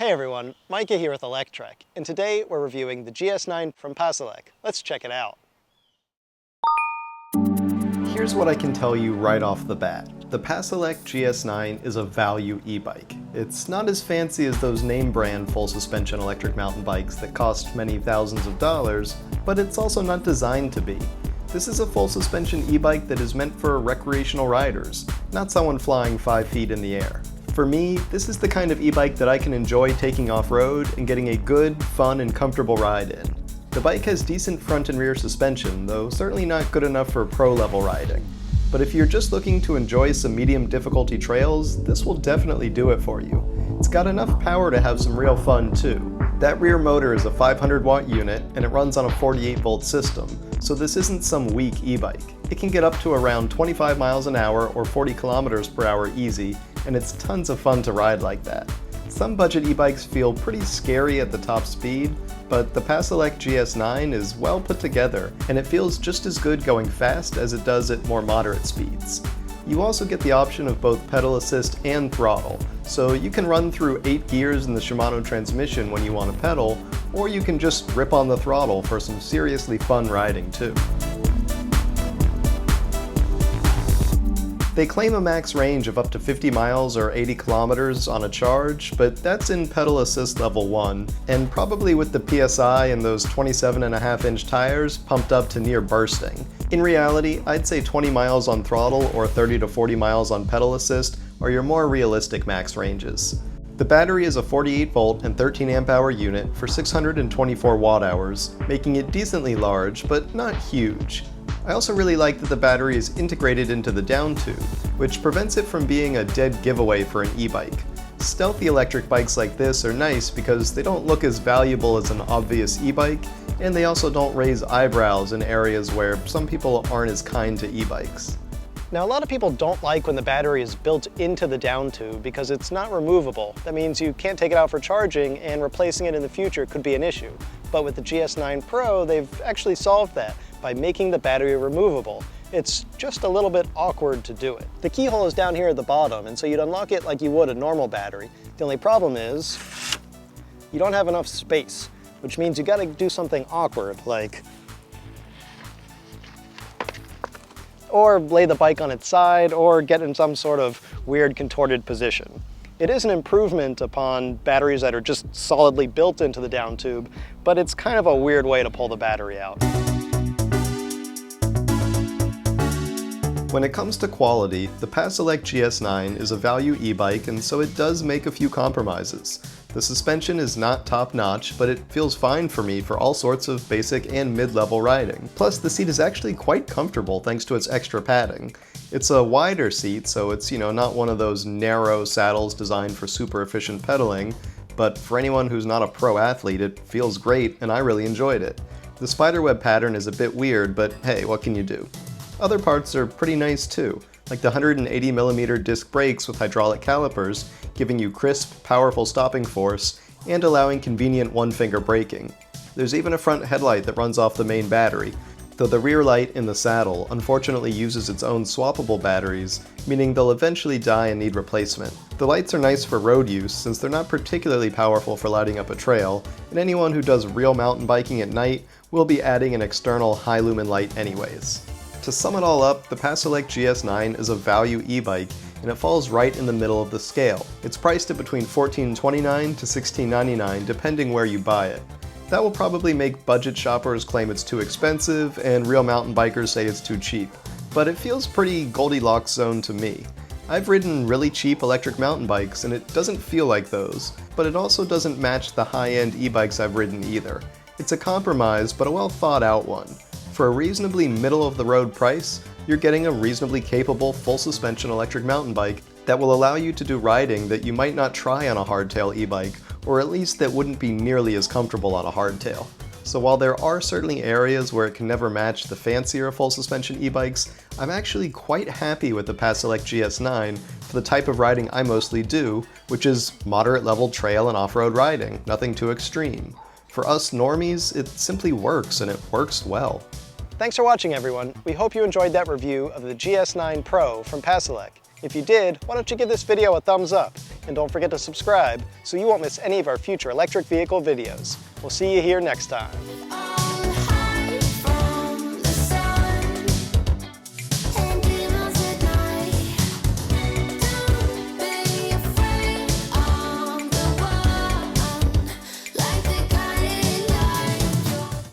Hey everyone, Micah here with Electrek, and today we're reviewing the GS9 from Paselec. Let's check it out. Here's what I can tell you right off the bat. The Paselec GS9 is a value e-bike. It's not as fancy as those name brand full suspension electric mountain bikes that cost many thousands of dollars, but it's also not designed to be. This is a full suspension e-bike that is meant for recreational riders, not someone flying 5 feet in the air. For me, this is the kind of e-bike that I can enjoy taking off-road and getting a good, fun, and comfortable ride in. The bike has decent front and rear suspension, though certainly not good enough for pro-level riding. But if you're just looking to enjoy some medium difficulty trails, this will definitely do it for you. It's got enough power to have some real fun too. That rear motor is a 500 watt unit and it runs on a 48 volt system, so this isn't some weak e-bike. It can get up to around 25 miles an hour or 40 kilometers per hour easy, and it's tons of fun to ride like that. Some budget e-bikes feel pretty scary at the top speed, but the Paselec GS9 is well put together, and it feels just as good going fast as it does at more moderate speeds. You also get the option of both pedal assist and throttle, so you can run through 8 gears in the Shimano transmission when you want to pedal, or you can just rip on the throttle for some seriously fun riding too. They claim a max range of up to 50 miles or 80 kilometers on a charge, but that's in pedal assist level 1, and probably with the PSI and those 27.5-inch tires pumped up to near bursting. In reality, I'd say 20 miles on throttle or 30 to 40 miles on pedal assist are your more realistic max ranges. The battery is a 48 volt and 13 amp hour unit for 624 watt hours, making it decently large, but not huge. I also really like that the battery is integrated into the down tube, which prevents it from being a dead giveaway for an e-bike. Stealthy electric bikes like this are nice because they don't look as valuable as an obvious e-bike, and they also don't raise eyebrows in areas where some people aren't as kind to e-bikes. Now, a lot of people don't like when the battery is built into the down tube because it's not removable. That means you can't take it out for charging, and replacing it in the future could be an issue. But with the GS9 Pro, they've actually solved that by making the battery removable. It's just a little bit awkward to do it. The keyhole is down here at the bottom, and so you'd unlock it like you would a normal battery. The only problem is you don't have enough space, which means you gotta do something awkward, like or lay the bike on its side, or get in some sort of weird contorted position. It is an improvement upon batteries that are just solidly built into the down tube, but it's kind of a weird way to pull the battery out. When it comes to quality, the Paselec GS9 is a value e-bike, and so it does make a few compromises. The suspension is not top-notch, but it feels fine for me for all sorts of basic and mid-level riding. Plus, the seat is actually quite comfortable thanks to its extra padding. It's a wider seat, so it's, not one of those narrow saddles designed for super efficient pedaling, but for anyone who's not a pro athlete, it feels great, and I really enjoyed it. The spiderweb pattern is a bit weird, but hey, what can you do? Other parts are pretty nice too, like the 180mm disc brakes with hydraulic calipers, giving you crisp, powerful stopping force, and allowing convenient one-finger braking. There's even a front headlight that runs off the main battery, though the rear light in the saddle unfortunately uses its own swappable batteries, meaning they'll eventually die and need replacement. The lights are nice for road use since they're not particularly powerful for lighting up a trail, and anyone who does real mountain biking at night will be adding an external high lumen light anyways. To sum it all up, the Paselec GS9 is a value e-bike, and it falls right in the middle of the scale. It's priced at between $14.29 to $16.99 depending where you buy it. That will probably make budget shoppers claim it's too expensive, and real mountain bikers say it's too cheap. But it feels pretty Goldilocks zone to me. I've ridden really cheap electric mountain bikes, and it doesn't feel like those, but it also doesn't match the high-end e-bikes I've ridden either. It's a compromise, but a well thought out one. For a reasonably middle-of-the-road price, you're getting a reasonably capable full-suspension electric mountain bike that will allow you to do riding that you might not try on a hardtail e-bike, or at least that wouldn't be nearly as comfortable on a hardtail. So while there are certainly areas where it can never match the fancier full-suspension e-bikes, I'm actually quite happy with the Paselec GS9 for the type of riding I mostly do, which is moderate-level trail and off-road riding, nothing too extreme. For us normies, it simply works, and it works well. Thanks for watching, everyone. We hope you enjoyed that review of the GS9 Pro from Paselec. If you did, why don't you give this video a thumbs up? And don't forget to subscribe so you won't miss any of our future electric vehicle videos. We'll see you here next time.